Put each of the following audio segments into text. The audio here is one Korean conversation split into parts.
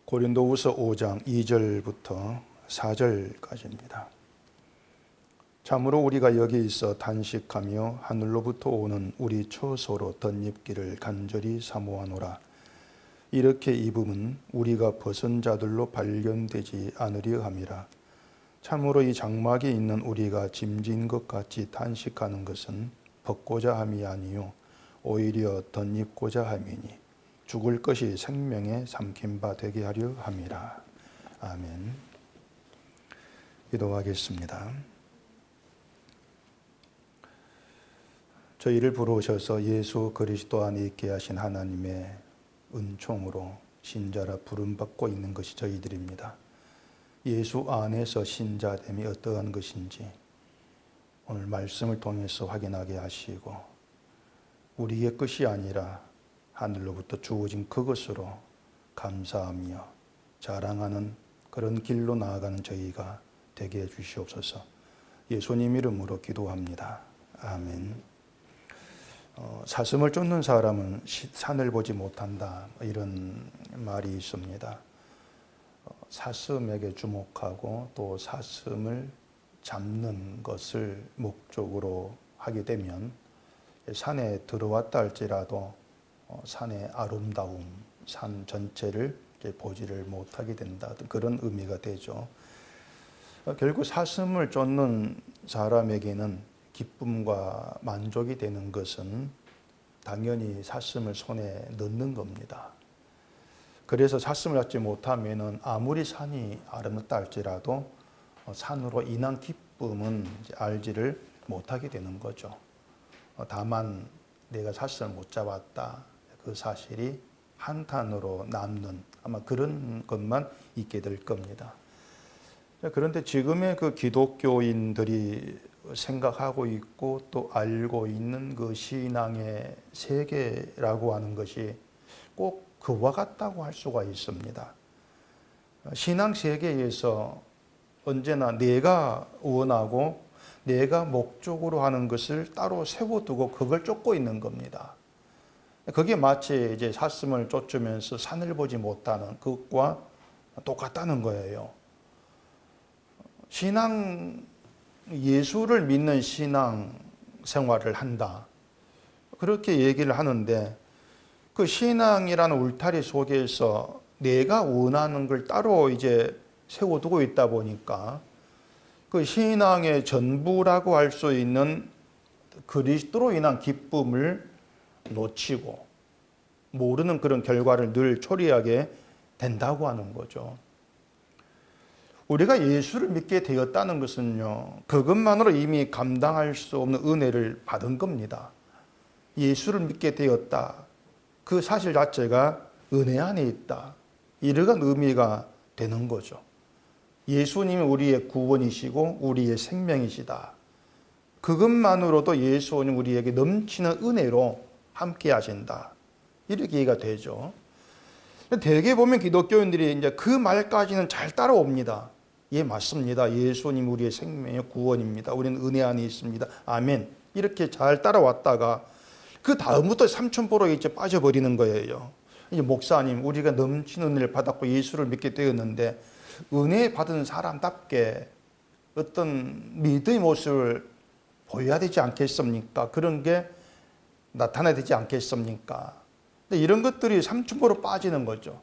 고린도후서 5장 2절부터 4절까지입니다. 참으로 우리가 여기 있어 단식하며 하늘로부터 오는 우리 처소로 덧입기를 간절히 사모하노라. 이렇게 입음은 우리가 벗은 자들로 발견되지 않으려 함이라. 참으로 이 장막에 있는 우리가 짐진 것 같이 단식하는 것은 벗고자 함이 아니요 오히려 덧입고자 함이니 죽을 것이 생명의 삼킨 바 되게 하려 함이라. 아멘. 기도하겠습니다. 저희를 부르셔서 예수 그리스도 안에 있게 하신 하나님의 은총으로 신자라 부름받고 있는 것이 저희들입니다. 예수 안에서 신자됨이 어떠한 것인지 오늘 말씀을 통해서 확인하게 하시고 우리의 것이 아니라 하늘로부터 주어진 그것으로 감사하며 자랑하는 그런 길로 나아가는 저희가 되게 해 주시옵소서. 예수님 이름으로 기도합니다. 아멘. 사슴을 쫓는 사람은 산을 보지 못한다, 이런 말이 있습니다. 사슴에게 주목하고 또 사슴을 잡는 것을 목적으로 하게 되면 산에 들어왔다 할지라도 산의 아름다움, 산 전체를 보지를 못하게 된다, 그런 의미가 되죠. 결국 사슴을 쫓는 사람에게는 기쁨과 만족이 되는 것은 당연히 사슴을 손에 넣는 겁니다. 그래서 사슴을 잡지 못하면 아무리 산이 아름답다 할지라도 산으로 인한 기쁨은 알지를 못하게 되는 거죠. 다만 내가 사슴을 못 잡았다, 그 사실이 한탄으로 남는 아마 그런 것만 있게 될 겁니다. 그런데 지금의 그 기독교인들이 생각하고 있고 또 알고 있는 그 신앙의 세계라고 하는 것이 꼭 그와 같다고 할 수가 있습니다. 신앙 세계에서 언제나 내가 원하고 내가 목적으로 하는 것을 따로 세워두고 그걸 쫓고 있는 겁니다. 그게 마치 이제 사슴을 쫓으면서 산을 보지 못하는 그것과 똑같다는 거예요. 예수를 믿는 신앙 생활을 한다, 그렇게 얘기를 하는데 그 신앙이라는 울타리 속에서 내가 원하는 걸 따로 이제 세워두고 있다 보니까 그 신앙의 전부라고 할 수 있는 그리스도로 인한 기쁨을 놓치고 모르는 그런 결과를 늘 초래하게 된다고 하는 거죠. 우리가 예수를 믿게 되었다는 것은요, 그것만으로 이미 감당할 수 없는 은혜를 받은 겁니다. 예수를 믿게 되었다, 그 사실 자체가 은혜 안에 있다, 이러한 의미가 되는 거죠. 예수님이 우리의 구원이시고 우리의 생명이시다, 그것만으로도 예수님 우리에게 넘치는 은혜로 함께 하신다, 이렇게 얘기가 되죠. 대개 보면 기독교인들이 이제 그 말까지는 잘 따라옵니다. 예, 맞습니다. 예수님 우리의 생명의 구원입니다. 우리는 은혜 안에 있습니다. 아멘. 이렇게 잘 따라왔다가 그 다음부터 삼천포로 이제 빠져버리는 거예요. 이제 목사님, 우리가 넘치는 은혜를 받았고 예수를 믿게 되었는데 은혜 받은 사람답게 어떤 믿음의 모습을 보여야 되지 않겠습니까? 그런 게 나타나야 되지 않겠습니까? 근데 이런 것들이 삼천포로 빠지는 거죠.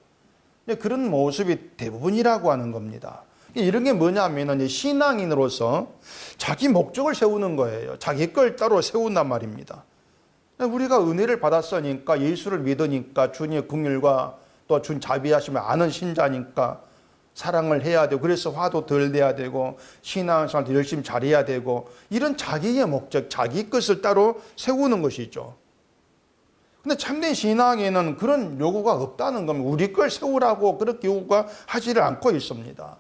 그런 모습이 대부분이라고 하는 겁니다. 이런 게 뭐냐면 신앙인으로서 자기 목적을 세우는 거예요. 자기 걸 따로 세운단 말입니다. 우리가 은혜를 받았으니까, 예수를 믿으니까, 주님의 긍휼과 또 주님 자비하심을 아는 신자니까 사랑을 해야 되고, 그래서 화도 덜 내야 되고, 신앙생활도 열심히 잘해야 되고, 이런 자기의 목적, 자기 것을 따로 세우는 것이죠. 근데 참된 신앙에는 그런 요구가 없다는 겁니다. 우리 걸 세우라고 그렇게 요구가 하지를 않고 있습니다.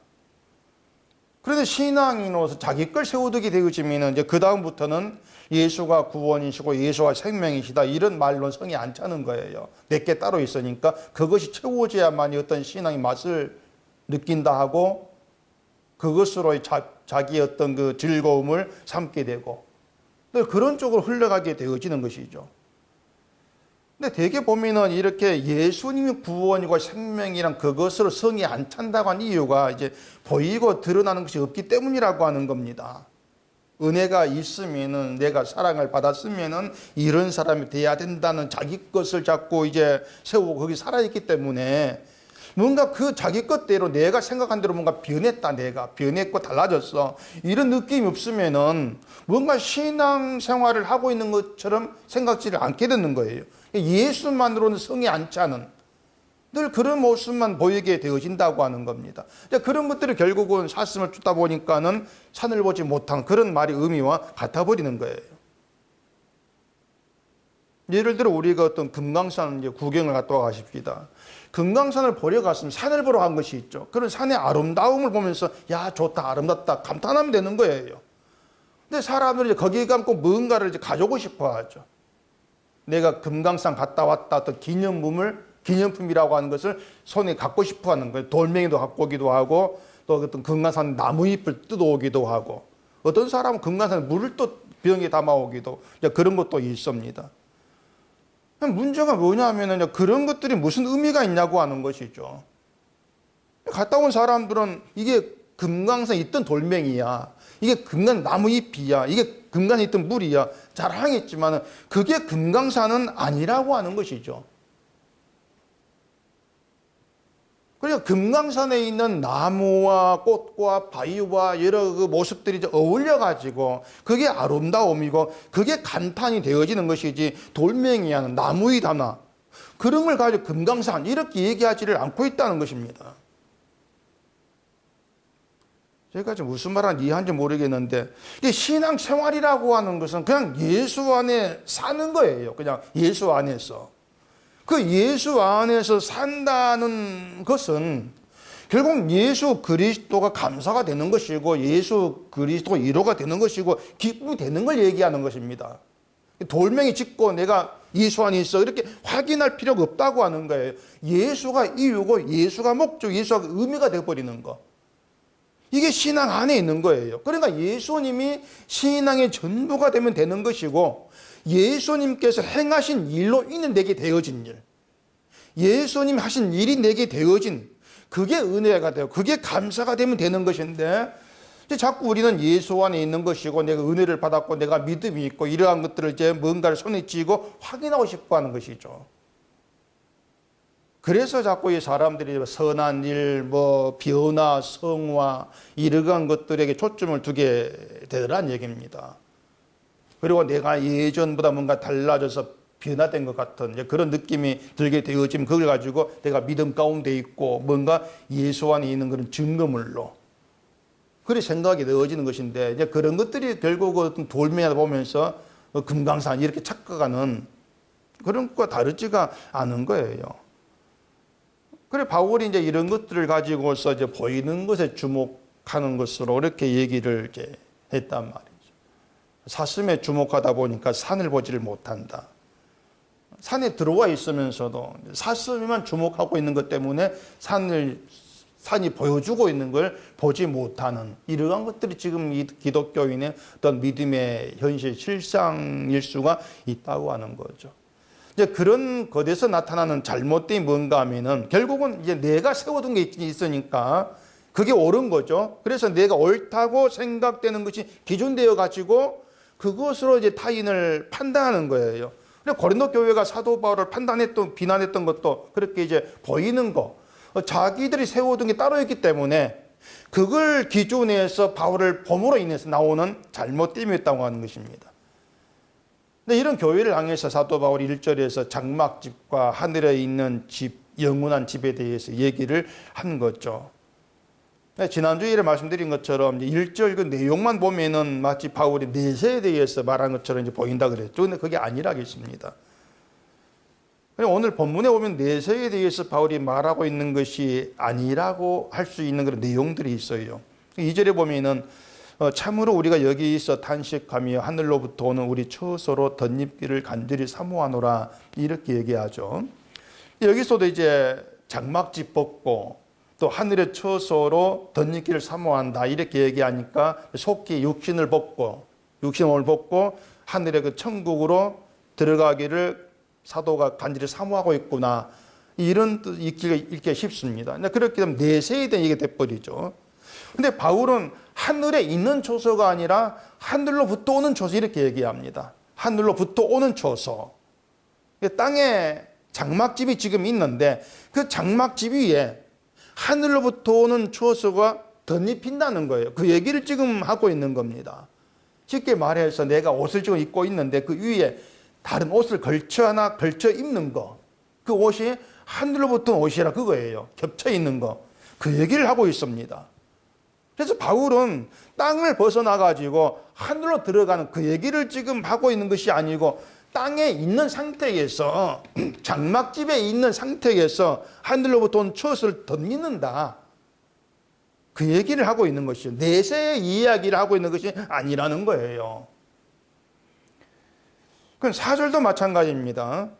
그런데 신앙인으로서 자기 걸 세워두게 되어지면 이제 그 다음부터는 예수가 구원이시고 예수가 생명이시다, 이런 말로 성이 안 차는 거예요. 내게 따로 있으니까 그것이 채워져야만이 어떤 신앙의 맛을 느낀다 하고 그것으로 자기의 어떤 그 즐거움을 삼게 되고 그런 쪽으로 흘러가게 되어지는 것이죠. 근데 대개 보면은 이렇게 예수님이 구원이고 생명이란 그것으로 성이 안 찬다고 하는 이유가 이제 보이고 드러나는 것이 없기 때문이라고 하는 겁니다. 은혜가 있으면은, 내가 사랑을 받았으면은 이런 사람이 돼야 된다는 자기 것을 자꾸 이제 세우고 거기 살아있기 때문에 뭔가 그 자기 것대로 내가 생각한 대로 뭔가 변했다, 내가 변했고 달라졌어, 이런 느낌이 없으면은 뭔가 신앙 생활을 하고 있는 것처럼 생각지를 않게 되는 거예요. 예수만으로는 성이 안 차는 늘 그런 모습만 보이게 되어진다고 하는 겁니다. 그런 것들이 결국은 사슴을 쫓다 보니까는 산을 보지 못한 그런 말의 의미와 같아 버리는 거예요. 예를 들어 우리가 어떤 금강산 이제 구경을 갔다 와 가십시다. 금강산을 보러 갔으면 산을 보러 간 것이 있죠. 그런 산의 아름다움을 보면서 야, 좋다, 아름답다 감탄하면 되는 거예요. 근데 사람들이 이제 거기에 감고 뭔가를 이제 가져오고 싶어 하죠. 내가 금강산 갔다 왔다 어떤 기념품이라고 하는 것을 손에 갖고 싶어 하는 거예요. 돌멩이도 갖고 오기도 하고, 또 어떤 금강산 나무잎을 뜯어오기도 하고, 어떤 사람은 금강산 물을 또 병에 담아오기도, 그런 것도 있습니다. 문제가 뭐냐면은 그런 것들이 무슨 의미가 있냐고 하는 것이죠. 갔다 온 사람들은 이게 금강산에 있던 돌멩이야, 이게 금강 나무잎이야, 이게 금강산에 있던 물이야 자랑했지만 그게 금강산은 아니라고 하는 것이죠. 그러니까 금강산에 있는 나무와 꽃과 바위와 여러 그 모습들이 어울려 가지고 그게 아름다움이고 그게 감탄이 되어지는 것이지, 돌멩이야, 나무이다나 그런 걸 가지고 금강산 이렇게 얘기하지를 않고 있다는 것입니다. 제가 지금 무슨 말하는지 이해한지 모르겠는데, 이 신앙생활이라고 하는 것은 그냥 예수 안에 사는 거예요. 그냥 예수 안에서. 그 예수 안에서 산다는 것은 결국 예수 그리스도가 감사가 되는 것이고, 예수 그리스도가 위로가 되는 것이고, 기쁨이 되는 걸 얘기하는 것입니다. 돌멩이 짚고 내가 예수 안에 있어 이렇게 확인할 필요가 없다고 하는 거예요. 예수가 이유고, 예수가 목적, 예수가 의미가 되어버리는 거. 이게 신앙 안에 있는 거예요. 그러니까 예수님이 신앙의 전부가 되면 되는 것이고, 예수님께서 행하신 일로 인해 내게 되어진 일, 예수님 하신 일이 내게 되어진 그게 은혜가 되고 그게 감사가 되면 되는 것인데, 자꾸 우리는 예수 안에 있는 것이고 내가 은혜를 받았고 내가 믿음이 있고 이러한 것들을 이제 뭔가를 손에 쥐고 확인하고 싶어 하는 것이죠. 그래서 자꾸 이 사람들이 선한 일, 변화, 성화 이러한 것들에게 초점을 두게 되더란 얘기입니다. 그리고 내가 예전보다 뭔가 달라져서 변화된 것 같은 그런 느낌이 들게 되어지면 그걸 가지고 내가 믿음 가운데 있고 뭔가 예수 안에 있는 그런 증거물로 그래 생각이 되어지는 것인데, 이제 그런 것들이 결국 어떤 돌멩이를 보면서 금강산 이렇게 착각하는 그런 것과 다르지가 않은 거예요. 그래 바울이 이제 이런 것들을 가지고서 이제 보이는 것에 주목하는 것으로 이렇게 얘기를 이제 했단 말이에요. 사슴에 주목하다 보니까 산을 보지를 못한다. 산에 들어와 있으면서도 사슴에만 주목하고 있는 것 때문에 산이 보여주고 있는 걸 보지 못하는 이러한 것들이 지금 이 기독교인의 어떤 믿음의 현실 실상일 수가 있다고 하는 거죠. 이제 그런 것에서 나타나는 잘못됨이 뭔가 하면은 결국은 이제 내가 세워둔 게 있으니까 그게 옳은 거죠. 그래서 내가 옳다고 생각되는 것이 기준되어 가지고 그것으로 이제 타인을 판단하는 거예요. 그리고 고린도 교회가 사도 바울을 비난했던 것도 그렇게 이제 보이는 거. 자기들이 세워둔 게 따로 있기 때문에 그걸 기준에서 바울을 봄으로 인해서 나오는 잘못됨이었다고 하는 것입니다. 근데 이런 교회를 향해서 사도 바울이 1절에서 장막집과 하늘에 있는 집, 영원한 집에 대해서 얘기를 한 거죠. 지난주에 말씀드린 것처럼 1절 그 내용만 보면은 마치 바울이 내세에 대해서 말한 것처럼 이제 보인다 그랬죠. 근데 그게 아니라겠습니다. 오늘 본문에 보면 내세에 대해서 바울이 말하고 있는 것이 아니라고 할 수 있는 그런 내용들이 있어요. 2절에 보면은 참으로 우리가 여기서 탄식하며 하늘로부터 오는 우리 처소로 덧입기를 간절히 사모하노라 이렇게 얘기하죠. 여기서도 이제 장막집 벗고 또 하늘의 처소로 덧입기를 사모한다 이렇게 얘기하니까 속히 육신을 벗고 하늘의 그 천국으로 들어가기를 사도가 간절히 사모하고 있구나. 이런 뜻 읽기가 쉽습니다. 그렇게 되면 내세에 대한 얘기가 돼버리죠. 근데 바울은 하늘에 있는 초소가 아니라 하늘로부터 오는 초소 이렇게 얘기합니다. 하늘로부터 오는 초소. 땅에 장막집이 지금 있는데 그 장막집 위에 하늘로부터 오는 초소가 덧입힌다는 거예요. 그 얘기를 지금 하고 있는 겁니다. 쉽게 말해서 내가 옷을 지금 입고 있는데 그 위에 다른 옷을 걸쳐 입는 거. 그 옷이 하늘로부터 옷이라 그거예요. 겹쳐 있는 거. 그 얘기를 하고 있습니다. 그래서 바울은 땅을 벗어나가지고 하늘로 들어가는 그 얘기를 지금 하고 있는 것이 아니고 땅에 있는 상태에서 장막집에 있는 상태에서 하늘로부터 온 초소를 덧입는다. 그 얘기를 하고 있는 것이죠. 내세의 이야기를 하고 있는 것이 아니라는 거예요. 그럼 4절도 마찬가지입니다.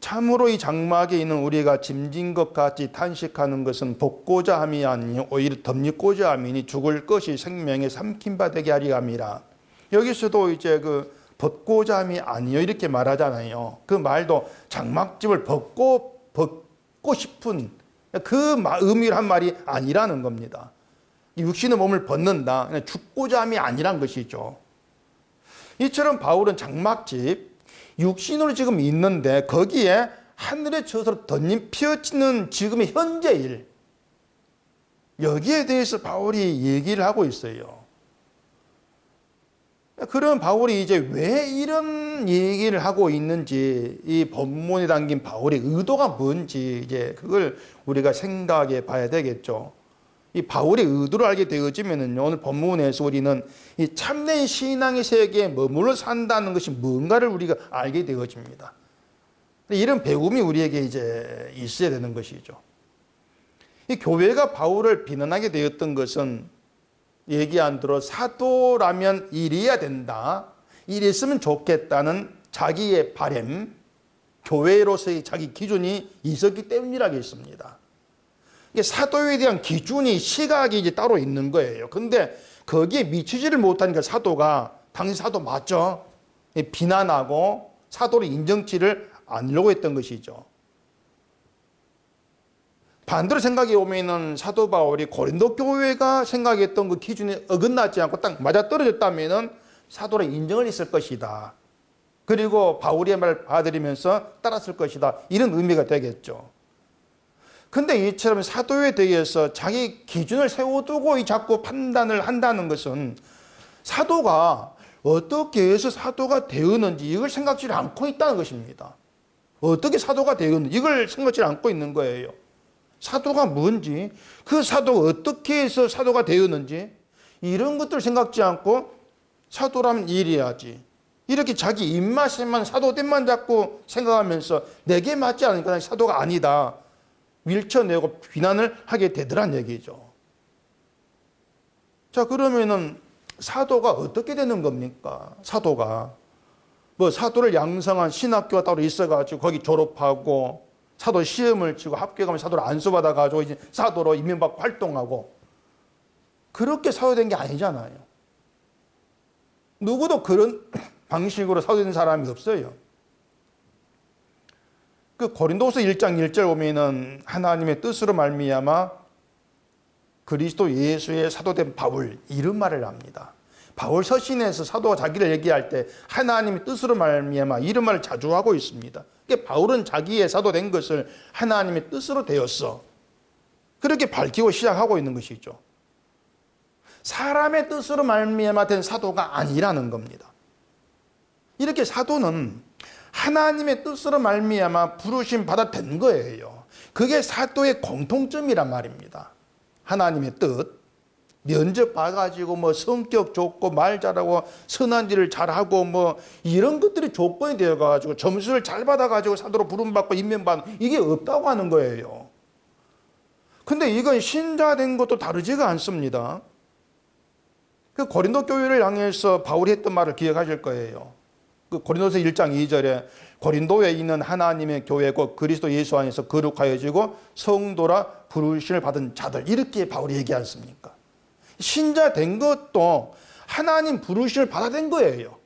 참으로 이 장막에 있는 우리가 짐진 것 같이 탄식하는 것은 벗고자 함이 아니요 오히려 덧입고자 함이니 죽을 것이 생명에 삼킨 바 되게 하리 함이라. 여기서도 이제 그 벗고자 함이 아니요 이렇게 말하잖아요. 그 말도 장막집을 벗고 싶은 그 의미를 한 말이 아니라는 겁니다. 육신의 몸을 벗는다. 그냥 죽고자 함이 아니란 것이죠. 이처럼 바울은 장막집, 육신으로 지금 있는데 거기에 하늘의 초소로 덧입혀지는 지금의 현재 일, 여기에 대해서 바울이 얘기를 하고 있어요. 그럼 바울이 이제 왜 이런 얘기를 하고 있는지, 이 본문에 담긴 바울의 의도가 뭔지 이제 그걸 우리가 생각해 봐야 되겠죠. 이 바울의 의도를 알게 되어지면은 오늘 본문에서 우리는 이 참된 신앙의 세계에 머물러 산다는 것이 뭔가를 우리가 알게 되어집니다. 이런 배움이 우리에게 이제 있어야 되는 것이죠. 이 교회가 바울을 비난하게 되었던 것은 얘기한 대로 사도라면 이래야 된다, 이랬으면 좋겠다는 자기의 바람, 교회로서의 자기 기준이 있었기 때문이라고 했습니다. 사도에 대한 기준이, 시각이 이제 따로 있는 거예요. 근데 거기에 미치지를 못하니까 사도가, 당신 사도 맞죠? 비난하고 사도를 인정치를 않으려고 했던 것이죠. 반대로 생각해 보면은 사도 바울이 고린도 교회가 생각했던 그 기준에 어긋나지 않고 딱 맞아떨어졌다면은 사도를 인정을 했을 것이다. 그리고 바울의 말을 받아들이면서 따랐을 것이다. 이런 의미가 되겠죠. 근데 이처럼 사도에 대해서 자기 기준을 세워두고 자꾸 판단을 한다는 것은 사도가 어떻게 해서 사도가 되었는지 이걸 생각지 않고 있다는 것입니다. 어떻게 사도가 되었는지 이걸 생각지 않고 있는 거예요. 사도가 뭔지, 그 사도가 어떻게 해서 사도가 되었는지 이런 것들을 생각지 않고 사도라면 이래야지, 이렇게 자기 입맛에만 사도됨만 자꾸 생각하면서 내게 맞지 않으니까 사도가 아니다 밀쳐내고 비난을 하게 되더란 얘기죠. 자, 그러면은 사도가 어떻게 되는 겁니까? 사도가 뭐 사도를 양성한 신학교가 따로 있어가지고 거기 졸업하고 사도 시험을 치고 합격하면 사도를 안수받아가지고 이제 사도로 임명받고 활동하고, 그렇게 사도된 게 아니잖아요. 누구도 그런 방식으로 사도된 사람이 없어요. 그 고린도서 1장 1절 보면은 하나님의 뜻으로 말미암아 그리스도 예수의 사도된 바울, 이런 말을 합니다. 바울 서신에서 사도가 자기를 얘기할 때 하나님의 뜻으로 말미암아 이런 말을 자주 하고 있습니다. 그러니까 바울은 자기의 사도된 것을 하나님의 뜻으로 되었어, 그렇게 밝히고 시작하고 있는 것이죠. 사람의 뜻으로 말미암아 된 사도가 아니라는 겁니다. 이렇게 사도는 하나님의 뜻으로 말미암아 부르심 받아 된 거예요. 그게 사도의 공통점이란 말입니다. 하나님의 뜻, 면접 봐가지고 뭐 성격 좋고 말 잘하고 선한 일을 잘하고 뭐 이런 것들이 조건이 되어가지고 점수를 잘 받아가지고 사도로 부름받고 임명받는, 이게 없다고 하는 거예요. 근데 이건 신자 된 것도 다르지가 않습니다. 그 고린도 교회를 향해서 바울이 했던 말을 기억하실 거예요. 그 고린도서 1장 2절에 고린도에 있는 하나님의 교회고 그리스도 예수 안에서 거룩하여지고 성도라 부르심을 받은 자들, 이렇게 바울이 얘기하지 않습니까? 신자 된 것도 하나님 부르심을 받아낸 거예요.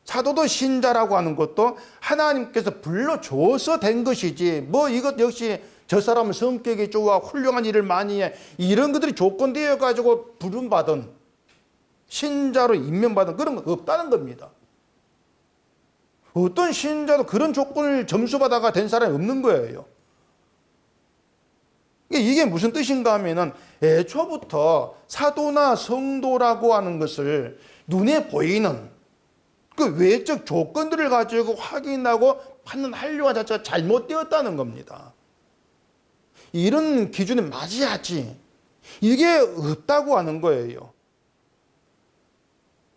사도도 신자라고 하는 것도 하나님께서 불러줘서 된 것이지, 뭐 이것 역시 저 사람은 성격이 좋아 훌륭한 일을 많이 해, 이런 것들이 조건되어 가지고 부름받은, 신자로 임명받은 그런 거 없다는 겁니다. 어떤 신자도 그런 조건을 점수받아가 된 사람이 없는 거예요. 이게 무슨 뜻인가 하면은, 애초부터 사도나 성도라고 하는 것을 눈에 보이는 그 외적 조건들을 가지고 확인하고 판단하려고 하는 자체가 잘못되었다는 겁니다. 이런 기준에 맞이하지, 이게 없다고 하는 거예요.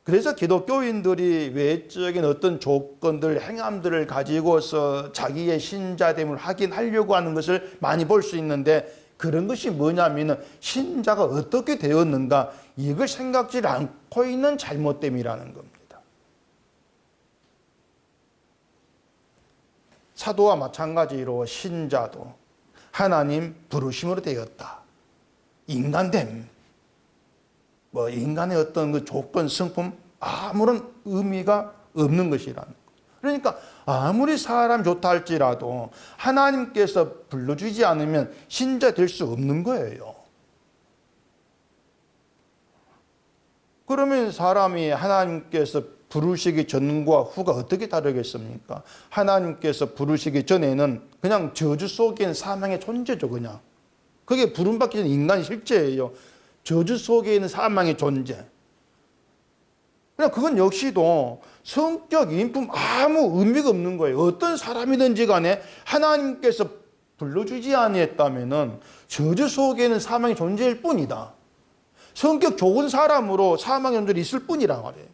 그래서 기독교인들이 외적인 어떤 조건들, 행함들을 가지고서 자기의 신자됨을 확인하려고 하는 것을 많이 볼 수 있는데, 그런 것이 뭐냐면 신자가 어떻게 되었는가, 이걸 생각지 않고 있는 잘못됨이라는 겁니다. 사도와 마찬가지로 신자도 하나님 부르심으로 되었다. 인간됨, 뭐 인간의 어떤 그 조건, 성품, 아무런 의미가 없는 것이라는 거. 그러니까 아무리 사람 좋다 할지라도 하나님께서 불러주지 않으면 신자 될 수 없는 거예요. 그러면 사람이 하나님께서 부르시기 전과 후가 어떻게 다르겠습니까? 하나님께서 부르시기 전에는 그냥 저주 속에 있는 사망의 존재죠, 그냥. 그게 부름받기 전 인간의 실제예요. 저주 속에 있는 사망의 존재. 그냥 그건 역시도 성격, 인품 아무 의미가 없는 거예요. 어떤 사람이든지 간에 하나님께서 불러주지 아니했다면은 저주 속에는 사망의 존재일 뿐이다. 성격 좋은 사람으로 사망의 존재가 있을 뿐이란 말이에요.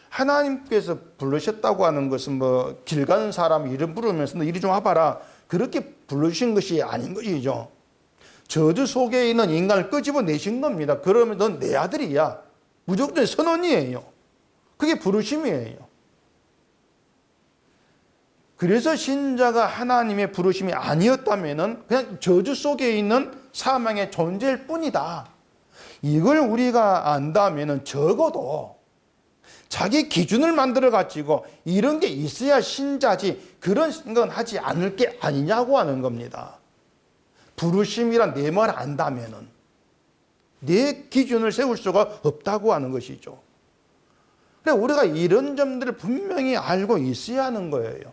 하나님께서 부르셨다고 하는 것은 뭐 길 가는 사람 이름 부르면서 너 이리 좀 와봐라, 그렇게 불러주신 것이 아닌 것이죠. 저주 속에 있는 인간을 끄집어내신 겁니다. 그러면 넌 내 아들이야. 무조건 선언이에요. 그게 부르심이에요. 그래서 신자가 하나님의 부르심이 아니었다면 그냥 저주 속에 있는 사망의 존재일 뿐이다. 이걸 우리가 안다면 적어도 자기 기준을 만들어 가지고 이런 게 있어야 신자지, 그런 건 하지 않을 게 아니냐고 하는 겁니다. 부르심이란 내 말 안다면은 내 기준을 세울 수가 없다고 하는 것이죠. 그래서 우리가 이런 점들을 분명히 알고 있어야 하는 거예요.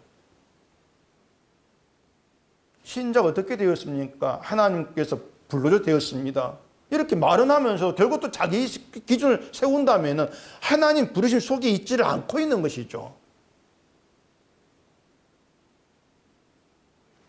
신자가 어떻게 되었습니까? 하나님께서 불러줘 되었습니다. 이렇게 말은 하면서 결국 또 자기 기준을 세운다면은 하나님 부르심 속에 있지를 않고 있는 것이죠.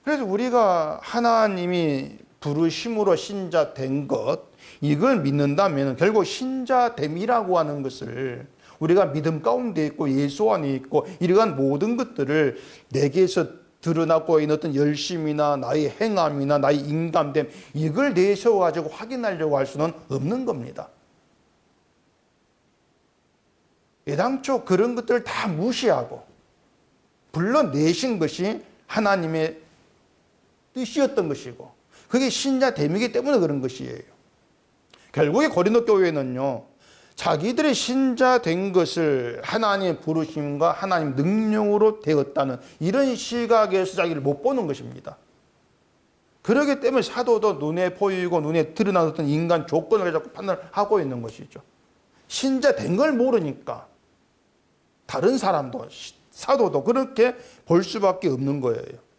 그래서 우리가 하나님이 부르심으로 신자 된 것, 이걸 믿는다면 결국 신자됨이라고 하는 것을 우리가 믿음 가운데 있고 예수 안에 있고 이러한 모든 것들을 내게서 드러나고 있는 어떤 열심이나 나의 행함이나 나의 인간됨, 이걸 내세워가지고 확인하려고 할 수는 없는 겁니다. 애당초 그런 것들을 다 무시하고 불러내신 것이 하나님의 뜻이었던 것이고, 그게 신자됨이기 때문에 그런 것이에요. 결국에 고린도 교회는요, 자기들의 신자된 것을 하나님의 부르심과 하나님 능력으로 되었다는 이런 시각에서 자기를 못 보는 것입니다. 그렇기 때문에 사도도 눈에 보이고 눈에 드러나는 인간 조건을 자꾸 판단하고 있는 것이죠. 신자된 걸 모르니까 다른 사람도, 사도도 그렇게 볼 수밖에 없는 거예요.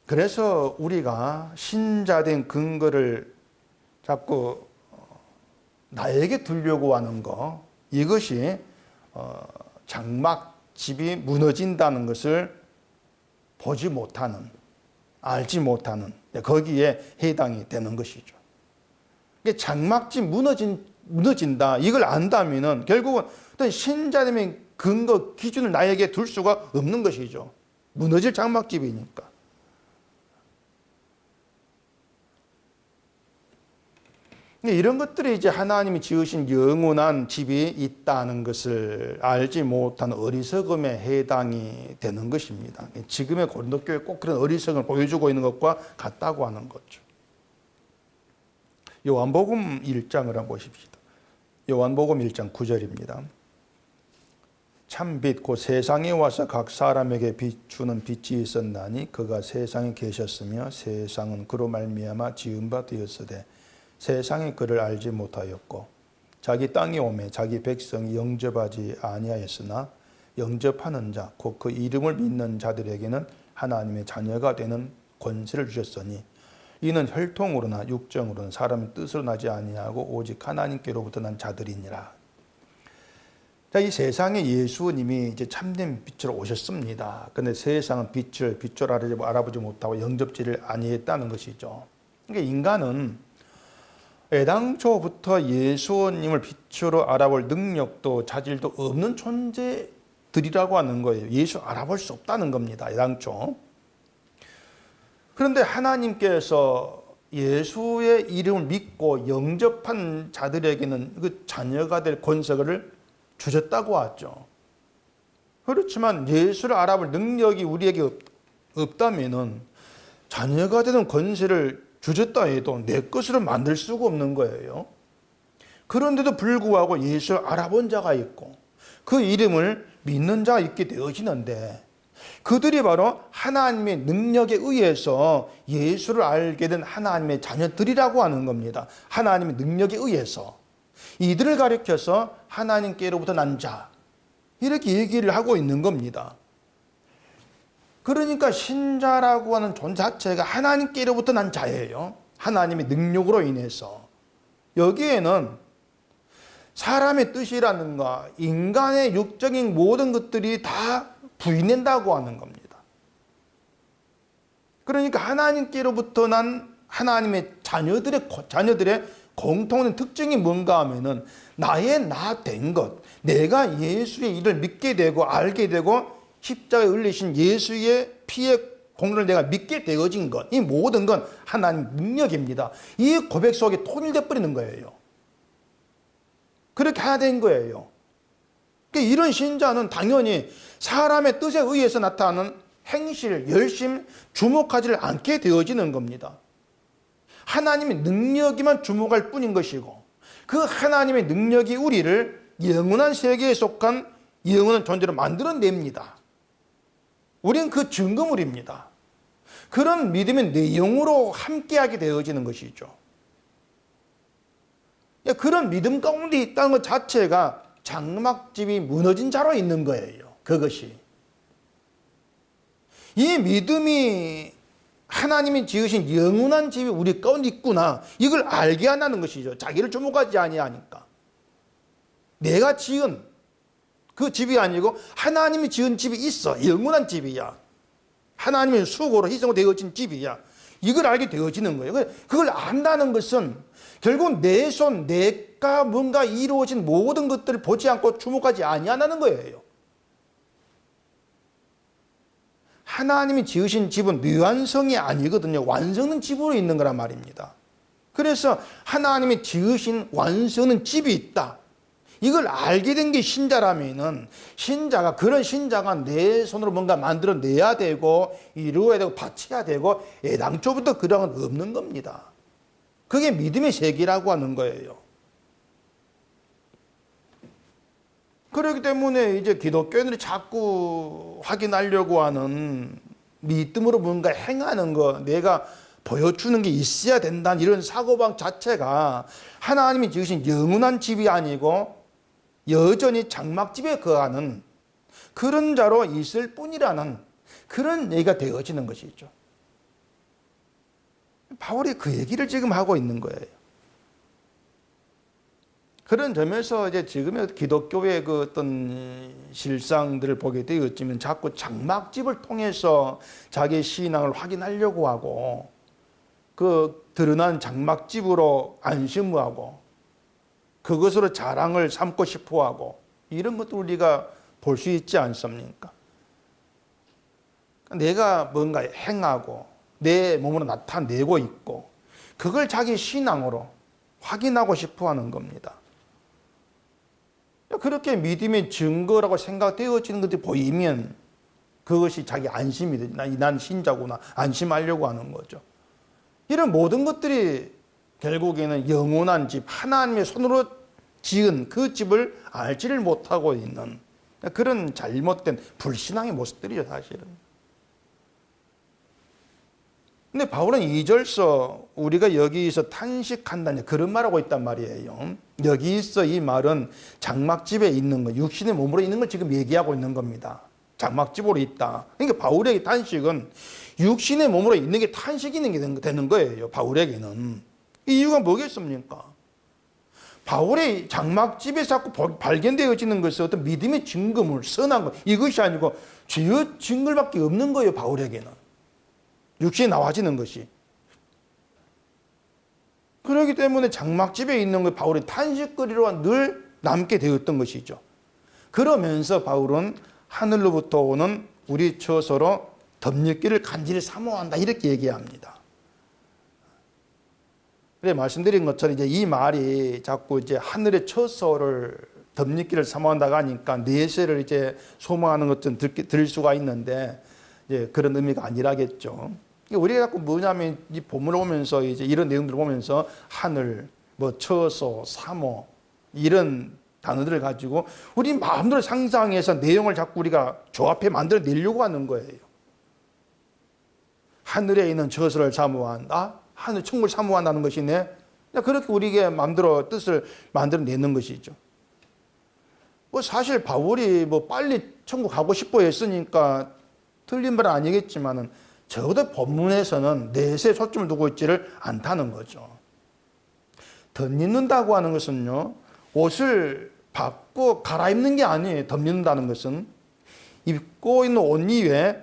그래서 우리가 신자된 근거를 자꾸 나에게 두려고 하는 거, 이것이 장막집이 무너진다는 것을 보지 못하는, 알지 못하는, 거기에 해당이 되는 것이죠. 장막집 무너진다, 이걸 안다면은 결국은 어떤 신자됨의 근거, 기준을 나에게 둘 수가 없는 것이죠. 무너질 장막집이니까. 이런 것들이 이제 하나님이 지으신 영원한 집이 있다는 것을 알지 못한 어리석음에 해당이 되는 것입니다. 지금의 고린도 교회 꼭 그런 어리석음을 보여주고 있는 것과 같다고 하는 거죠. 요한복음 1장을 한번 보십시다. 요한복음 1장 9절입니다. 참빛 곧 세상에 와서 각 사람에게 비추는 빛이 있었나니 그가 세상에 계셨으며 세상은 그로 말미암아 지은 바 되었으되 세상이 그를 알지 못하였고 자기 땅에 오매 자기 백성이 영접하지 아니하였으나 영접하는 자 곧 그 이름을 믿는 자들에게는 하나님의 자녀가 되는 권세를 주셨으니 이는 혈통으로나 육정으로나 사람의 뜻으로 나지 아니하고 오직 하나님께로부터 난 자들이니라. 자, 이 세상에 예수님이 이제 참된 빛으로 오셨습니다. 그런데 세상은 빛을 알아보지 못하고 영접지를 아니했다는 것이죠. 그러니까 인간은 애당초부터 예수님을 빛으로 알아볼 능력도 자질도 없는 존재들이라고 하는 거예요. 예수 알아볼 수 없다는 겁니다. 애당초. 그런데 하나님께서 예수의 이름을 믿고 영접한 자들에게는 그 자녀가 될 권세를 주셨다고 하죠. 그렇지만 예수를 알아볼 능력이 우리에게 없다면은 자녀가 되는 권세를 주셨다 해도 내 것으로 만들 수가 없는 거예요. 그런데도 불구하고 예수를 알아본 자가 있고 그 이름을 믿는 자가 있게 되어지는데 그들이 바로 하나님의 능력에 의해서 예수를 알게 된 하나님의 자녀들이라고 하는 겁니다. 하나님의 능력에 의해서. 이들을 가리켜서 하나님께로부터 난 자, 이렇게 얘기를 하고 있는 겁니다. 그러니까 신자라고 하는 존재 자체가 하나님께로부터 난 자예요. 하나님의 능력으로 인해서. 여기에는 사람의 뜻이라는가 인간의 육적인 모든 것들이 다 부인된다고 하는 겁니다. 그러니까 하나님께로부터 난 하나님의 자녀들의 공통된 특징이 뭔가 하면은 나의 나 된 것, 내가 예수의 일을 믿게 되고 알게 되고 십자가에 흘리신 예수의 피의 공로를 내가 믿게 되어진 것, 이 모든 건 하나님 능력입니다. 이 고백 속에 통일돼 버리는 거예요. 그렇게 하나 된 거예요. 그러니까 이런 신자는 당연히 사람의 뜻에 의해서 나타나는 행실, 열심, 주목하지를 않게 되어지는 겁니다. 하나님의 능력이만 주목할 뿐인 것이고 그 하나님의 능력이 우리를 영원한 세계에 속한 영원한 존재로 만들어냅니다. 우린 그 증거물입니다. 그런 믿음의 내용으로 함께하게 되어지는 것이죠. 그런 믿음 가운데 있다는 것 자체가 장막집이 무너진 자로 있는 거예요. 그것이. 이 믿음이 하나님이 지으신 영원한 집이 우리 가운데 있구나. 이걸 알게 한다는 것이죠. 자기를 주목하지 아니하니까. 내가 지은 그 집이 아니고 하나님이 지은 집이 있어. 영원한 집이야. 하나님의 수고로 희생으로 되어진 집이야. 이걸 알게 되어지는 거예요. 그걸 안다는 것은 결국 내 손, 내가 뭔가 이루어진 모든 것들을 보지 않고 주목하지 아니하는 거예요. 하나님이 지으신 집은 미완성이 아니거든요. 완성된 집으로 있는 거란 말입니다. 그래서 하나님이 지으신 완성된 집이 있다. 이걸 알게 된 게 신자라면은 그런 신자가 내 손으로 뭔가 만들어내야 되고 이루어야 되고 바쳐야 되고 애당초부터 그런 건 없는 겁니다. 그게 믿음의 세계라고 하는 거예요. 그렇기 때문에 이제 기독교인들이 자꾸 확인하려고 하는 믿음으로 뭔가 행하는 거, 내가 보여주는 게 있어야 된다는 이런 사고방 자체가 하나님이 지으신 영원한 집이 아니고 여전히 장막집에 거하는 그런 자로 있을 뿐이라는 그런 얘기가 되어지는 것이죠. 바울이 그 얘기를 지금 하고 있는 거예요. 그런 점에서 이제 지금의 기독교의 그 어떤 실상들을 보게 되었지만 자꾸 장막집을 통해서 자기 신앙을 확인하려고 하고 그 드러난 장막집으로 안심하고 그것으로 자랑을 삼고 싶어 하고 이런 것도 우리가 볼 수 있지 않습니까? 내가 뭔가 행하고 내 몸으로 나타내고 있고 그걸 자기 신앙으로 확인하고 싶어 하는 겁니다. 그렇게 믿음의 증거라고 생각되어지는 것들이 보이면 그것이 자기 안심이 되지. 난 신자구나. 안심하려고 하는 거죠. 이런 모든 것들이 결국에는 영원한 집, 하나님의 손으로 지은 그 집을 알지를 못하고 있는 그런 잘못된 불신앙의 모습들이죠, 사실은. 근데 바울은 2절서 우리가 여기서 탄식한다는 그런 말하고 있단 말이에요. 여기서 이 말은 장막집에 있는 거, 육신의 몸으로 있는 걸 지금 얘기하고 있는 겁니다. 장막집으로 있다. 그러니까 바울에게 탄식은 육신의 몸으로 있는 게 탄식이 있는 게 되는 거예요. 바울에게는. 이유가 뭐겠습니까? 바울의 장막집에 자꾸 발견되어지는 것은 어떤 믿음의 증거물, 선한 것, 이것이 아니고 죄의 증거밖에 없는 거예요, 바울에게는. 육신이 나와지는 것이. 그렇기 때문에 장막집에 있는 것 바울이 탄식거리로 늘 남게 되었던 것이죠. 그러면서 바울은 하늘로부터 오는 우리 처소로 덧입기를 간절히 사모한다, 이렇게 얘기합니다. 그래, 말씀드린 것처럼 이제 이 말이 자꾸 이제 하늘의 처소를 덧입기를 사모한다고 하니까 내세를 이제 소망하는 것좀 들을 수가 있는데 이제 그런 의미가 아니라겠죠. 우리가 자꾸 뭐냐면 이 본문을 보면서 이제 이런 내용들을 보면서 하늘, 뭐 처소, 사모 이런 단어들을 가지고 우리 마음대로 상상해서 내용을 자꾸 우리가 조합해 만들어 내려고 하는 거예요. 하늘에 있는 처소를 사모한다. 하늘 천국을 사모한다는 것이네. 그렇게 우리에게 마음대로 뜻을 만들어 내는 것이죠. 뭐 사실 바울이 뭐 빨리 천국 가고 싶어 했으니까 틀린 말은 아니겠지만은 적어도 본문에서는 내세에 초점을 두고 있지를 않다는 거죠. 덧입는다고 하는 것은요, 옷을 받고 갈아입는 게 아니에요. 덧입는다는 것은 입고 있는 옷 이외에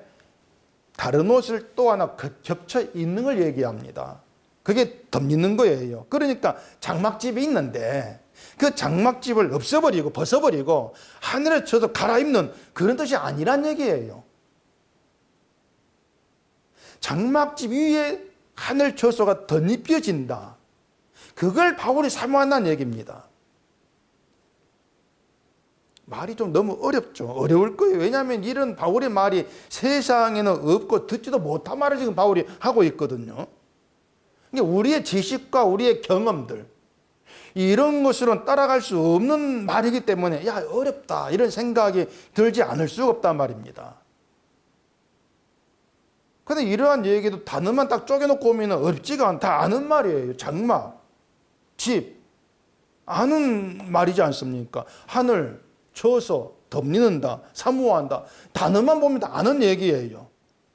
다른 옷을 또 하나 겹쳐 입는 걸 얘기합니다. 그게 덧입는 거예요. 그러니까 장막집이 있는데 그 장막집을 없애버리고 벗어버리고 하늘에 쳐서 갈아입는 그런 뜻이 아니란 얘기예요. 장막집 위에 하늘 처소가 덧입혀진다. 그걸 바울이 사모한다는 얘기입니다. 말이 좀 너무 어렵죠. 어려울 거예요. 왜냐하면 이런 바울의 말이 세상에는 없고 듣지도 못한 말을 지금 바울이 하고 있거든요. 그러니까 우리의 지식과 우리의 경험들 이런 것으로는 따라갈 수 없는 말이기 때문에 야, 어렵다 이런 생각이 들지 않을 수가 없단 말입니다. 근데 이러한 얘기도 단어만 딱 쪼개놓고 보면 어렵지가 않다. 아는 말이에요. 장막, 집. 아는 말이지 않습니까? 하늘, 처소, 덧입는다, 사모한다. 단어만 보면 다 아는 얘기예요.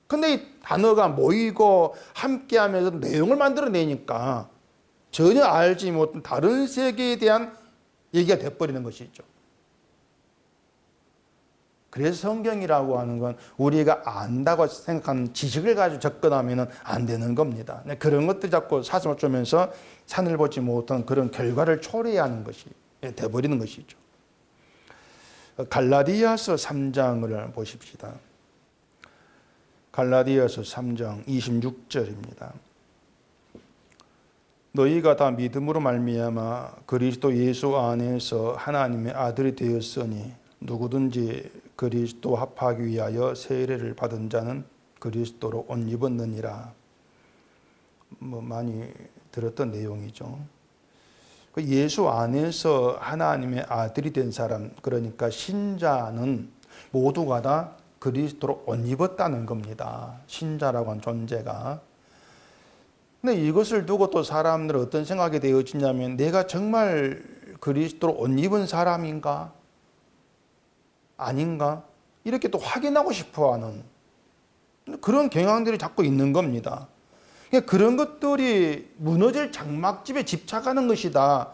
근데 이 단어가 모이고 함께 하면서 내용을 만들어내니까 전혀 알지 못한 다른 세계에 대한 얘기가 돼버리는 것이죠. 그래서 성경이라고 하는 건 우리가 안다고 생각하는 지식을 가지고 접근하면 안 되는 겁니다. 그런 것들이 자꾸 사슴을 쪼면서 산을 보지 못한 그런 결과를 초래하는 것이 돼버리는 것이죠. 갈라디아서 3장을 보십시다. 갈라디아서 3장 26절입니다. 너희가 다 믿음으로 말미암아 그리스도 예수 안에서 하나님의 아들이 되었으니 누구든지 그리스도 합하기 위하여 세례를 받은 자는 그리스도로 옷 입었느니라. 뭐 많이 들었던 내용이죠. 그 예수 안에서 하나님의 아들이 된 사람, 그러니까 신자는 모두가 다 그리스도로 옷 입었다는 겁니다. 신자라고 하는 존재가. 근데 이것을 두고 또 사람들은 어떤 생각이 되어지냐면 내가 정말 그리스도로 옷 입은 사람인가? 아닌가? 이렇게 또 확인하고 싶어하는 그런 경향들이 자꾸 있는 겁니다. 그런 것들이 무너질 장막집에 집착하는 것이다.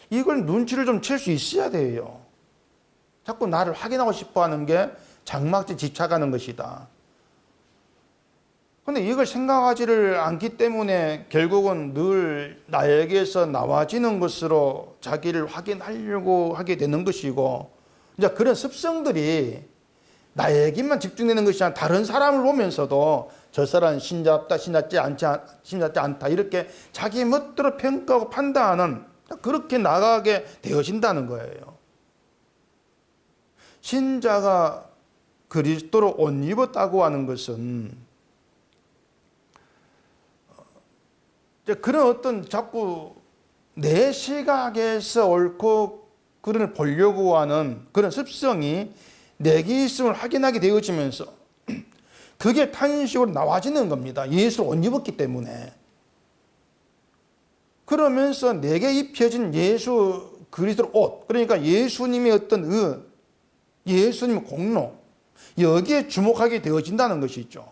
이걸 눈치를 좀 챌 수 있어야 돼요. 자꾸 나를 확인하고 싶어하는 게 장막집에 집착하는 것이다. 그런데 이걸 생각하지를 않기 때문에 결국은 늘 나에게서 나와지는 것으로 자기를 확인하려고 하게 되는 것이고, 이제 그런 습성들이 나에게만 집중되는 것이 아니라 다른 사람을 보면서도 저 사람은 신잡다, 신잡지 않다 이렇게 자기 멋대로 평가하고 판단하는 그렇게 나가게 되어진다는 거예요. 신자가 그리스도로 옷 입었다고 하는 것은 그런 어떤 자꾸 내 시각에서 옳고 그른을 보려고 하는 그런 습성이 내게 있음을 확인하게 되어지면서 그게 탄식으로 나와지는 겁니다. 예수를 옷 입었기 때문에. 그러면서 내게 입혀진 예수 그리스도 옷, 그러니까 예수님의 어떤 예수님의 공로, 여기에 주목하게 되어진다는 것이죠.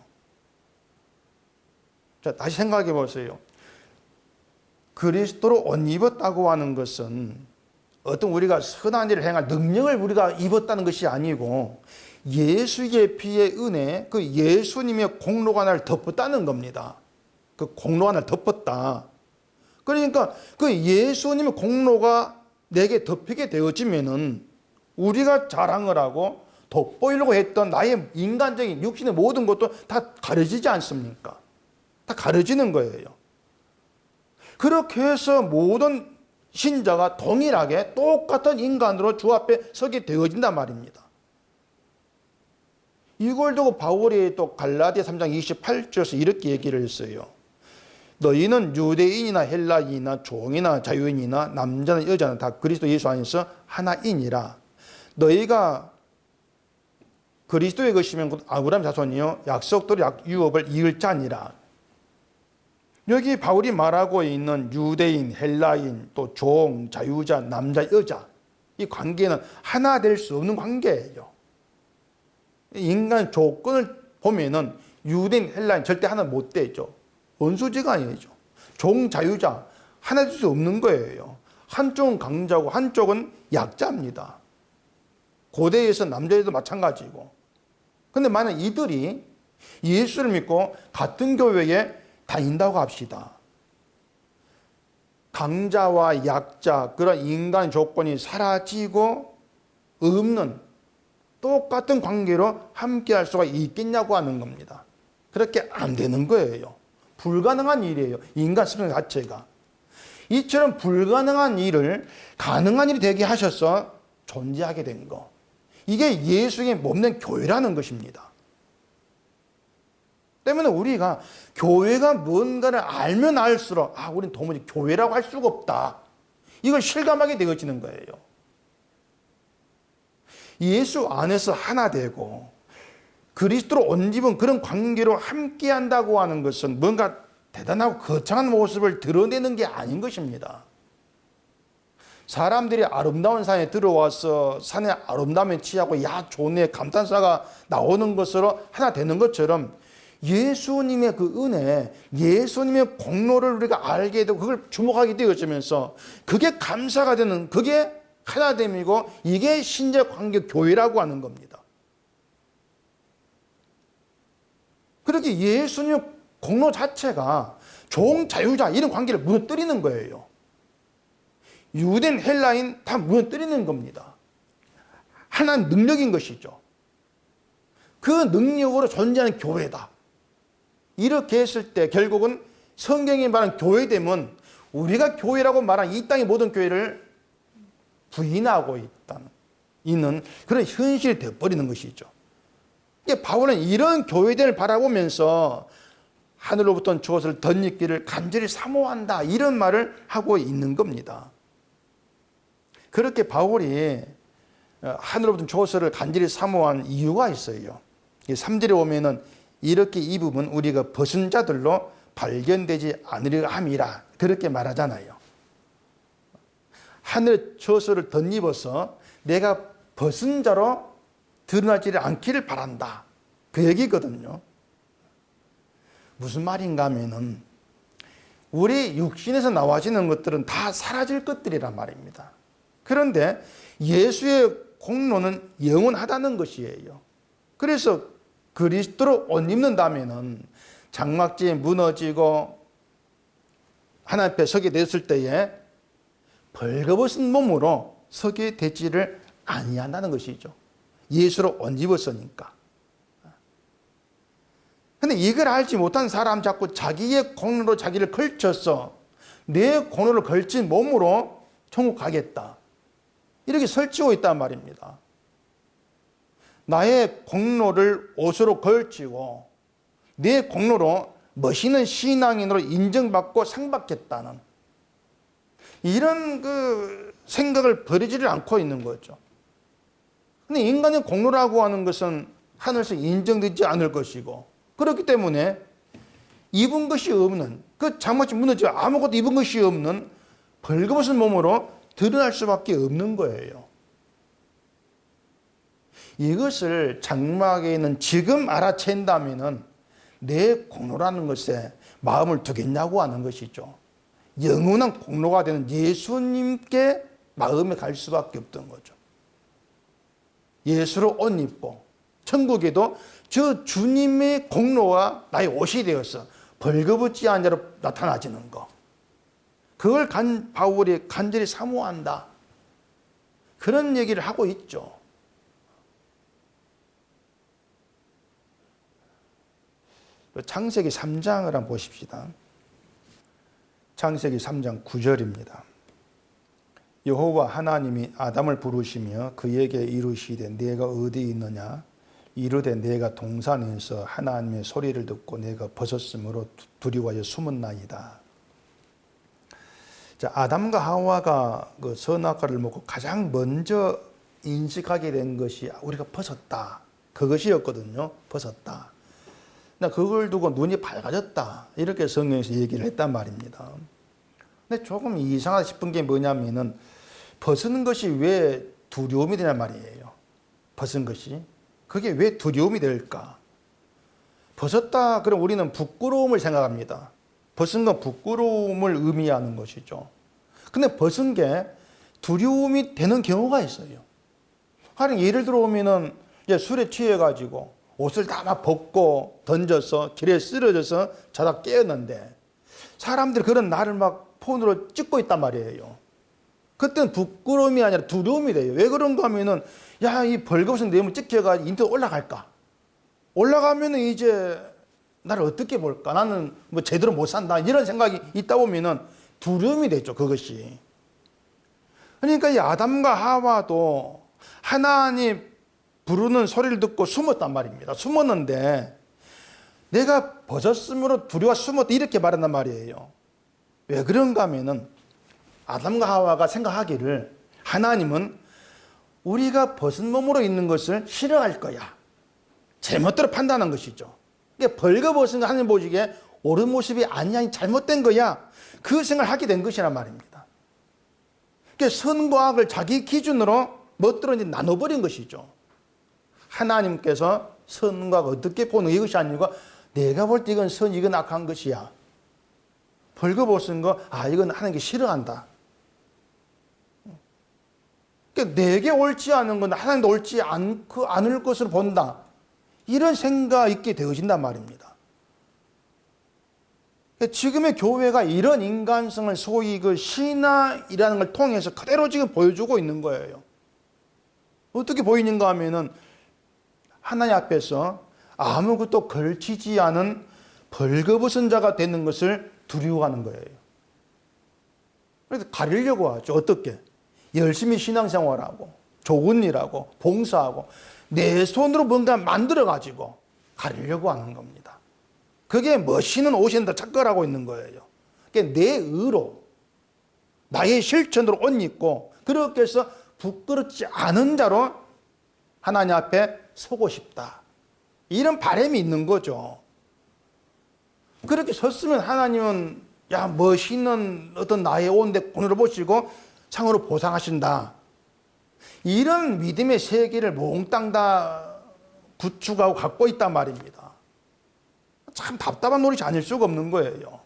자, 다시 생각해 보세요. 그리스도로 옷 입었다고 하는 것은 어떤 우리가 선한 일을 행할 능력을 우리가 입었다는 것이 아니고 예수의 피의 은혜, 그 예수님의 공로가 날 덮었다는 겁니다. 그 공로가 날 덮었다. 그러니까 그 예수님의 공로가 내게 덮이게 되어지면은 우리가 자랑을 하고 돋보이려고 했던 나의 인간적인 육신의 모든 것도 다 가려지지 않습니까? 다 가려지는 거예요. 그렇게 해서 모든 신자가 동일하게 똑같은 인간으로 주 앞에 서게 되어진단 말입니다. 이걸 두고 바울이 또 갈라디아 3장 28절에서 이렇게 얘기를 했어요. 너희는 유대인이나 헬라인이나 종이나 자유인이나 남자나 여자나 다 그리스도 예수 안에서 하나이니라. 너희가 그리스도의 것이면 아브라함 자손이요 약속대로 유업을 이을 자니라. 여기 바울이 말하고 있는 유대인, 헬라인, 또 종, 자유자, 남자, 여자, 이 관계는 하나 될 수 없는 관계예요. 인간 조건을 보면은 유대인, 헬라인 절대 하나 못 되죠. 원수지간이죠. 종, 자유자 하나 될 수 없는 거예요. 한쪽은 강자고 한쪽은 약자입니다. 고대에서 남자애도 마찬가지고. 근데 만약 이들이 예수를 믿고 같은 교회에 다닌다고 합시다. 강자와 약자, 그런 인간 조건이 사라지고 없는 똑같은 관계로 함께 할 수가 있겠냐고 하는 겁니다. 그렇게 안 되는 거예요. 불가능한 일이에요. 인간 습성 자체가. 이처럼 불가능한 일을 가능한 일이 되게 하셔서 존재하게 된 거. 이게 예수의 몸된 교회라는 것입니다. 때문에 우리가 교회가 뭔가를 알면 알수록 우리는 도무지 교회라고 할 수가 없다. 이걸 실감하게 되어지는 거예요. 예수 안에서 하나 되고 그리스도로 옷 입은 그런 관계로 함께 한다고 하는 것은 뭔가 대단하고 거창한 모습을 드러내는 게 아닌 것입니다. 사람들이 아름다운 산에 들어와서 산의 아름다움에 취하고 야 좋네 감탄사가 나오는 것으로 하나 되는 것처럼 예수님의 그 은혜, 예수님의 공로를 우리가 알게 되고 그걸 주목하게 되어지면서 그게 감사가 되는, 그게 하나됨이고 이게 신자 관계 교회라고 하는 겁니다. 그렇게 예수님의 공로 자체가 종, 자유자 이런 관계를 무너뜨리는 거예요. 유대인, 헬라인 다 무너뜨리는 겁니다. 하나의 능력인 것이죠. 그 능력으로 존재하는 교회다. 이렇게 했을 때 결국은 성경이 말한 교회됨은 우리가 교회라고 말한 이 땅의 모든 교회를 부인하고 있는 그런 현실이 되어버리는 것이죠. 바울은 이런 교회들을 바라보면서 하늘로부터 주어서 덧입기를 간절히 사모한다 이런 말을 하고 있는 겁니다. 그렇게 바울이 하늘로부터 주어서를 간절히 사모한 이유가 있어요. 3절에 보면은 이렇게 입으면 우리가 벗은 자들로 발견되지 않으려 함이라 그렇게 말하잖아요. 하늘의 처소를 덧입어서 내가 벗은 자로 드러나지 않기를 바란다. 그 얘기거든요. 무슨 말인가 하면은 우리 육신에서 나와지는 것들은 다 사라질 것들이란 말입니다. 그런데 예수의 공로는 영원하다는 것이에요. 그래서 그리스도로 옷 입는다면은 장막지에 무너지고 하나님 앞에 서게 됐을 때에 벌거벗은 몸으로 서게 되지를 아니한다는 것이죠. 예수로 옷 입었으니까. 근데 이걸 알지 못한 사람 자꾸 자기의 공로로 자기를 걸쳐서 내 공로를 걸친 몸으로 천국 가겠다. 이렇게 설치고 있단 말입니다. 나의 공로를 옷으로 걸치고 내 공로로 멋있는 신앙인으로 인정받고 상받겠다는 이런 그 생각을 버리지를 않고 있는 거죠. 근데 인간의 공로라고 하는 것은 하늘에서 인정되지 않을 것이고, 그렇기 때문에 입은 것이 없는, 그 장마치 무너져 아무것도 입은 것이 없는 벌거벗은 몸으로 드러날 수밖에 없는 거예요. 이것을 장막에 있는 지금 알아챈다면은 내 공로라는 것에 마음을 두겠냐고 하는 것이죠. 영원한 공로가 되는 예수님께 마음이 갈 수밖에 없던 거죠. 예수로 옷 입고 천국에도 저 주님의 공로와 나의 옷이 되어서 벌거벗지 않은 자로 나타나지는 거, 그걸 바울이 간절히 사모한다, 그런 얘기를 하고 있죠. 창세기 3장을 한번 보십시다. 창세기 3장 9절입니다. 여호와 하나님이 아담을 부르시며 그에게 이르시되 네가 어디 있느냐? 이르되 내가 동산에서 하나님의 소리를 듣고 내가 벗었으므로 두려워하여 숨었나이다. 자, 아담과 하와가 그 선악과를 먹고 가장 먼저 인식하게 된 것이 우리가 벗었다, 그것이었거든요. 벗었다. 그걸 두고 눈이 밝아졌다, 이렇게 성경에서 얘기를 했단 말입니다. 근데 조금 이상하다 싶은 게 뭐냐면은 벗은 것이 왜 두려움이 되냐 말이에요. 벗은 것이 그게 왜 두려움이 될까? 벗었다 그럼 우리는 부끄러움을 생각합니다. 벗은 건 부끄러움을 의미하는 것이죠. 근데 벗은 게 두려움이 되는 경우가 있어요. 하여튼 예를 들어오면은 이제 술에 취해가지고 옷을 다 막 벗고 던져서 길에 쓰러져서 자다 깨었는데 사람들이 그런 나를 막 폰으로 찍고 있단 말이에요. 그때는 부끄러움이 아니라 두려움이 돼요. 왜 그런가 하면은 야, 이 벌거벗은 내몸 찍혀가지고 인터넷 올라갈까? 올라가면은 이제 나를 어떻게 볼까? 나는 뭐 제대로 못 산다, 이런 생각이 있다 보면은 두려움이 되죠, 그것이. 그러니까 이 아담과 하와도 하나님 부르는 소리를 듣고 숨었단 말입니다. 숨었는데 내가 벗었으므로 두려워 숨었다, 이렇게 말한단 말이에요. 왜 그런가 하면은 아담과 하와가 생각하기를 하나님은 우리가 벗은 몸으로 있는 것을 싫어할 거야, 제멋대로 판단한 것이죠. 그러니까 벌거벗은 거 하나님 보시기에 옳은 모습이 아니야, 잘못된 거야, 그 생각을 하게 된 것이란 말입니다. 그러니까 선과 악을 자기 기준으로 멋대로 이제 나눠버린 것이죠. 하나님께서 선과 악을 어떻게 보는 이것이 아니고 내가 볼 때 이건 선, 이건 악한 것이야. 벌거벗은 거, 이건 하나님께 싫어한다. 그러니까 내게 옳지 않은 건 하나님도 옳지 않을 것으로 본다, 이런 생각이 있게 되어진단 말입니다. 그러니까 지금의 교회가 이런 인간성을 소위 그 신앙이라는 걸 통해서 그대로 지금 보여주고 있는 거예요. 어떻게 보이는가 하면은 하나님 앞에서 아무것도 걸치지 않은 벌거벗은 자가 되는 것을 두려워하는 거예요. 그래서 가리려고 하죠. 어떻게? 열심히 신앙생활하고 좋은 일하고 봉사하고 내 손으로 뭔가 만들어가지고 가리려고 하는 겁니다. 그게 멋있는 옷인다 착각하고 있는 거예요. 그게 내 의로 나의 실천으로 옷 입고 그렇게 해서 부끄럽지 않은 자로 하나님 앞에 서고 싶다, 이런 바람이 있는 거죠. 그렇게 섰으면 하나님은 야, 멋있는 어떤 나의 온데 공로를 보시고 상으로 보상하신다, 이런 믿음의 세계를 몽땅 다 구축하고 갖고 있단 말입니다. 참 답답한 노릇이 아닐 수가 없는 거예요.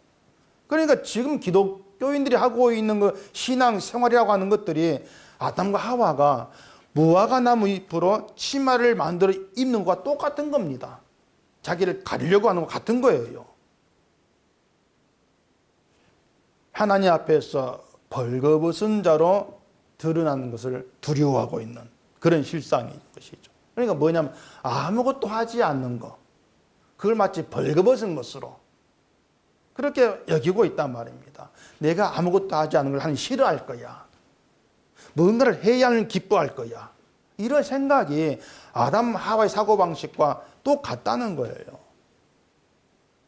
그러니까 지금 기독교인들이 하고 있는 그 신앙 생활이라고 하는 것들이 아담과 하와가 무화과 나무 잎으로 치마를 만들어 입는 것과 똑같은 겁니다. 자기를 가리려고 하는 것 같은 거예요. 하나님 앞에서 벌거벗은 자로 드러나는 것을 두려워하고 있는 그런 실상인 것이죠. 그러니까 뭐냐면 아무것도 하지 않는 것, 그걸 마치 벌거벗은 것으로 그렇게 여기고 있단 말입니다. 내가 아무것도 하지 않는 걸 하나님 싫어할 거야, 뭔가를 해야 하는 기뻐할 거야, 이런 생각이 아담 하와의 사고방식과 똑같다는 거예요.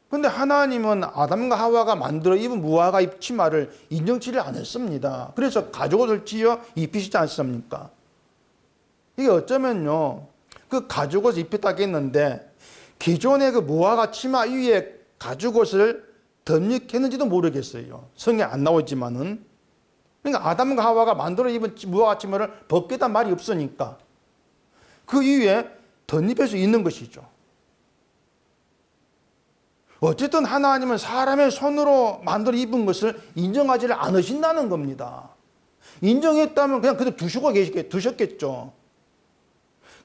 근데 하나님은 아담과 하와가 만들어 입은 무화과 잎 치마를 인정치를 안 했습니다. 그래서 가죽옷을 찌어 입히시지 않습니까? 이게 어쩌면요, 그 가죽옷을 입혔다겠는데 기존의 그 무화과 치마 위에 가죽옷을 덧입혔는지도 모르겠어요. 성에 안 나오지만은. 그러니까 아담과 하와가 만들어 입은 무화과 치마를 벗겠다는 말이 없으니까 그 위에 덧입힐 수 있는 것이죠. 어쨌든 하나님은 사람의 손으로 만들어 입은 것을 인정하지를 않으신다는 겁니다. 인정했다면 그냥 그대로 두셨겠죠.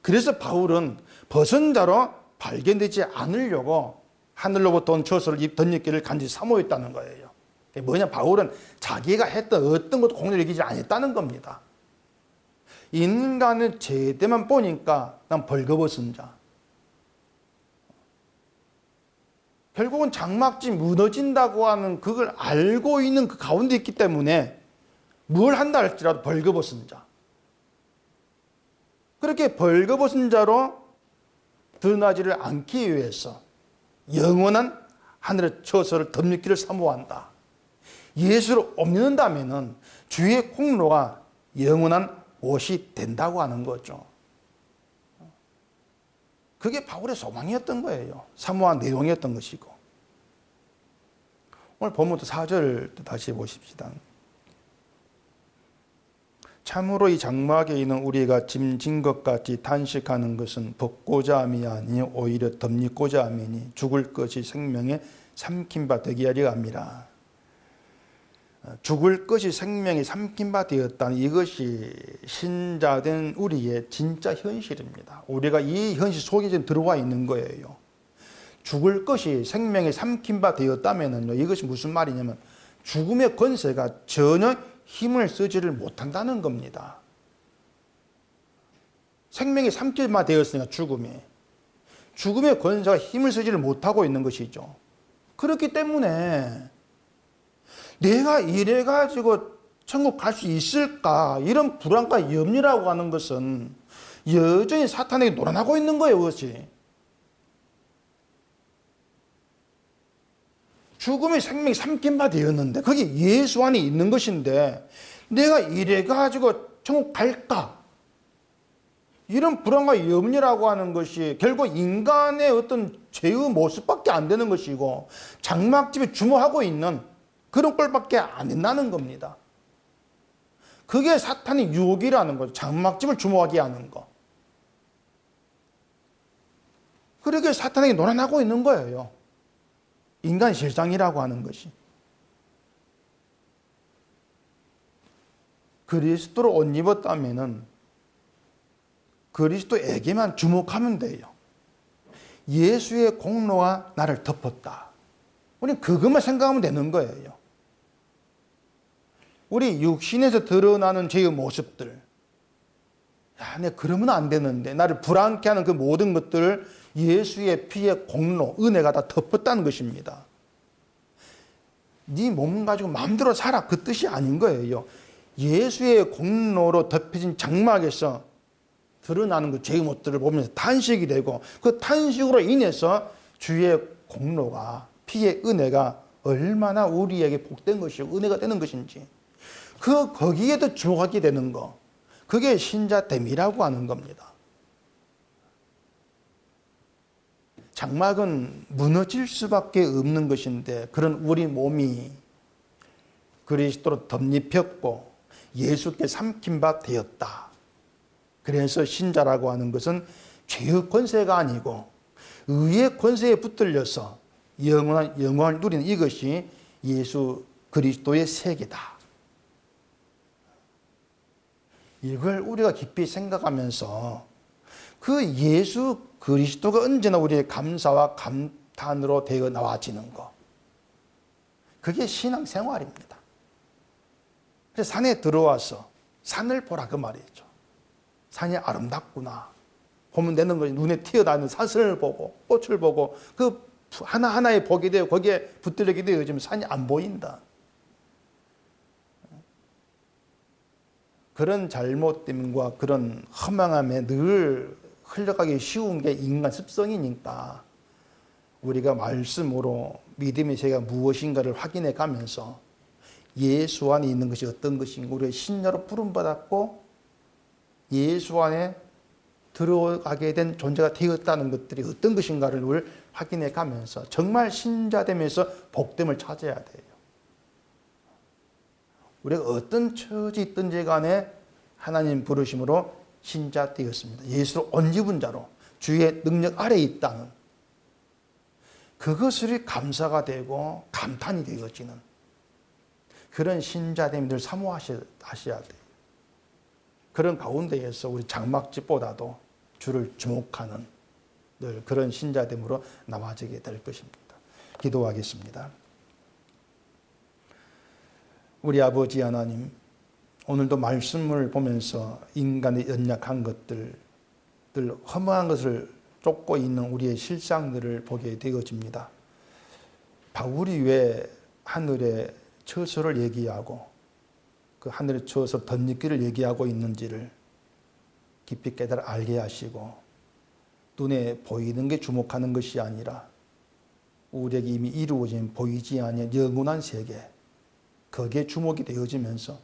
그래서 바울은 벗은 자로 발견되지 않으려고 하늘로부터 온 저수를 덧입기를 간절히 사모했다는 거예요. 뭐냐, 바울은 자기가 했던 어떤 것도 공로를 이기지 않았다는 겁니다. 인간의 제대만 보니까 난 벌거벗은 자. 결국은 장막지 무너진다고 하는 그걸 알고 있는 그 가운데 있기 때문에 뭘 한다 할지라도 벌거벗은 자. 그렇게 벌거벗은 자로 드러나지를 않기 위해서 영원한 하늘의 처소를 덧입기를 사모한다. 예수를 옮는다면은 주의 공로가 영원한 옷이 된다고 하는 거죠. 그게 바울의 소망이었던 거예요. 사모한 내용이었던 것이고. 오늘 본문부터 4절 다시 보십시다. 참으로 이 장막에 있는 우리가 짐진 것 같이 단식하는 것은 벗고자 함이 아니 오히려 덧입고자 함이니 죽을 것이 생명에 삼킨 바 되게 하려 함이라. 죽을 것이 생명에 삼킨 바 되었다는 이것이 신자된 우리의 진짜 현실입니다. 우리가 이 현실 속에 지금 들어와 있는 거예요. 죽을 것이 생명에 삼킨 바 되었다면요, 이것이 무슨 말이냐면 죽음의 권세가 전혀 힘을 쓰지를 못한다는 겁니다. 생명이 삼킨 바 되었으니까 죽음의 권세가 힘을 쓰지를 못하고 있는 것이죠. 그렇기 때문에 내가 이래가지고 천국 갈 수 있을까, 이런 불안과 염려라고 하는 것은 여전히 사탄에게 놀아나고 있는 거예요. 그것이 죽음의 생명이 삼킨 바 되었는데 그게 예수 안에 있는 것인데 내가 이래가지고 천국 갈까, 이런 불안과 염려라고 하는 것이 결국 인간의 어떤 죄의 모습밖에 안 되는 것이고 장막집에 주목하고 있는 그런 꼴밖에 안 된다는 겁니다. 그게 사탄의 유혹이라는 거죠. 장막집을 주목하게 하는 거. 그렇게 사탄에게 놀아나고 있는 거예요. 인간 실상이라고 하는 것이. 그리스도로 옷 입었다면은 그리스도에게만 주목하면 돼요. 예수의 공로가 나를 덮었다. 우리는 그것만 생각하면 되는 거예요. 우리 육신에서 드러나는 죄의 모습들, 내가 그러면 안 되는데, 나를 불안케 하는 그 모든 것들을 예수의 피의 공로, 은혜가 다 덮었다는 것입니다. 네 몸 가지고 마음대로 살아, 그 뜻이 아닌 거예요. 예수의 공로로 덮여진 장막에서 드러나는 그 죄의 모습들을 보면서 탄식이 되고, 그 탄식으로 인해서 주의 공로가, 피의 은혜가 얼마나 우리에게 복된 것이고 은혜가 되는 것인지, 거기에도 주목하게 되는 거, 그게 신자됨이라고 하는 겁니다. 장막은 무너질 수밖에 없는 것인데 그런 우리 몸이 그리스도로 덧입혔고 예수께 삼킨 바 되었다. 그래서 신자라고 하는 것은 죄의 권세가 아니고 의의 권세에 붙들려서 영원한 영광을 누리는 이것이 예수 그리스도의 세계다. 이걸 우리가 깊이 생각하면서 그 예수 그리스도가 언제나 우리의 감사와 감탄으로 되어 나와지는 것, 그게 신앙생활입니다. 그래서 산에 들어와서 산을 보라 그 말이죠. 산이 아름답구나. 보면 되는 거지. 눈에 튀어나오는 사슬을 보고 꽃을 보고 그 하나하나에 보게 되어 거기에 붙들리게 되어지면 산이 안 보인다. 그런 잘못됨과 그런 허망함에 늘 흘러가기 쉬운 게 인간 습성이니까 우리가 말씀으로 믿음의 세계가 무엇인가를 확인해 가면서 예수 안에 있는 것이 어떤 것인가, 우리가 신자로 부름받았고 예수 안에 들어가게 된 존재가 되었다는 것들이 어떤 것인가를 확인해 가면서 정말 신자 되면서 복됨을 찾아야 돼요. 우리가 어떤 처지 있든지 간에 하나님 부르심으로 신자 되었습니다. 예수로 옷 입은 자로 주의 능력 아래에 있다는 그것을 감사가 되고 감탄이 되어지는 그런 신자됨들 사모하셔야 돼요. 그런 가운데에서 우리 장막집보다도 주를 주목하는 늘 그런 신자됨으로 나와지게 될 것입니다. 기도하겠습니다. 우리 아버지 하나님, 오늘도 말씀을 보면서 인간의 연약한 것들, 늘 허무한 것을 쫓고 있는 우리의 실상들을 보게 되어집니다. 바울이 왜 하늘의 처소를 얘기하고 그 하늘의 처소 덧입기를 얘기하고 있는지를 깊이 깨달아 알게 하시고 눈에 보이는 게 주목하는 것이 아니라 우리에게 이미 이루어진 보이지 않는 영원한 세계, 거기에 주목이 되어지면서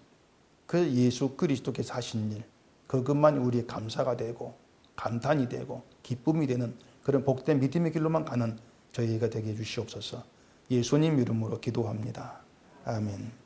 그 예수 그리스도께서 하신 일, 그것만 우리의 감사가 되고 감탄이 되고 기쁨이 되는 그런 복된 믿음의 길로만 가는 저희가 되게 해주시옵소서. 예수님 이름으로 기도합니다. 아멘.